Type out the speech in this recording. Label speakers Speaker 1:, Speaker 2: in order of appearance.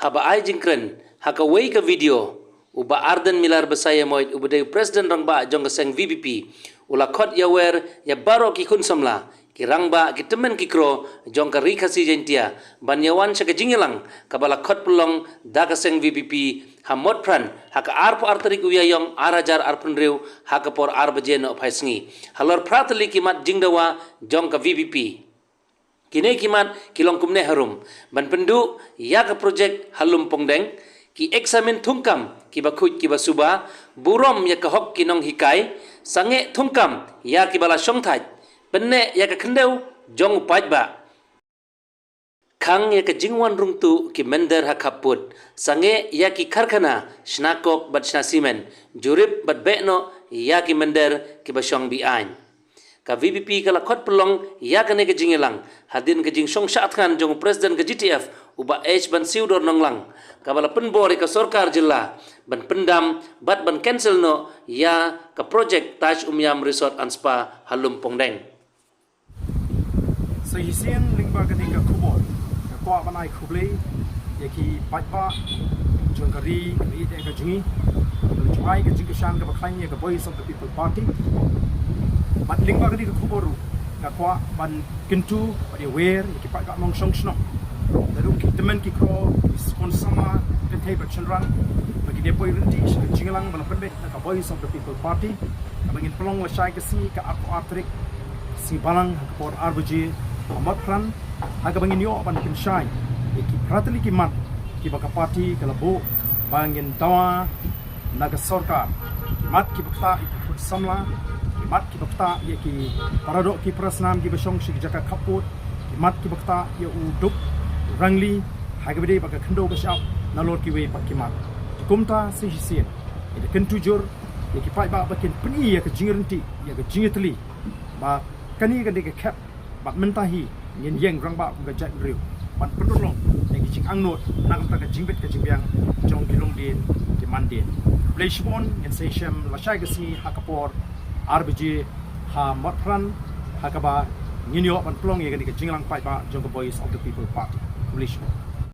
Speaker 1: haba ai jingkren haka wei ka video uba arden milar besaya moit uba de president rangba jong seng VBP ula khot ya wer ya baro ki kun samla ki rangba ki temen ki kro jong ka rikhasi jentia banyawan sa ka jingelang kabala khot pulong da ka seng VBP hamot pran haka arpo artarik uyayong arajar arpun rew haka por arbaje no phaisngi halor pratali ki mat jingdawa jong ka VBP kini kimat kilong kumne harum ban pendu ya ka projek halum pongdeng ki eksamen thungkam ki bakhuj ki basuba burom ya ka hok kinong hikai sange thungkam ya ki bala songthaj penne ya ka khendeu jong pajba khang ya ka jingwan rungtu ki mender ha khaput sange ya ki karkhana snakok bat snasimen jurip bat bekno ya ki mender ki basong bi ain ka VBP kala khot pelong ya kane ke jingelang hadin ke jing song shat khan jong president ke GTF uba H ban siudor nonglang ka bala penbori ka sarkar jilla ban pendam bat ban cancel no ya ka project Taj Umyam Resort and Spa halum pongdeng
Speaker 2: so hisien lingba kane ka khubor ka kwa banai khuble yaki patpa jong kari de ka jingi juai ka jing shan ka bakhain ya ka voice of the people party mat lingba kadi kuboru ka kwa ban kintu pada wer ki pa ka mong song sno daru ki temen ki kro kon sama ke thai chandran bagi de poi renti jingalang ban pende ka voice of the people party ka bangin pelong wa shai ka si ka aku atrik si balang ka por arbaje amat pran ha ka bangin yo ban kin shai ki pratali ki mat ki baka party ka labo bangin tawa naga sarkar mat ki bakta ikut samla mat ki bakta ye ki paradok ki prasnam ki basong shi jaka khaput mat ki bakta ye uduk rangli hagabede baka khando basap nalor ki we pak ki mat kumta si hisien ide kentujur ye ki pai ba bakin pni ye ka jingirenti ye ka jingitli ba kani ka de ka khap ba mentahi ngin yeng rangba ga jat riu ban pendulong ye ki jing angnot nak ta ka jingbet ka jingbiang jong kilong din ki mandin leishbon en seshem la shagasi hakapor RBG ha matran hakaba nginyo pan plong ye gani ka jinglang pai ba jong voice of the people party English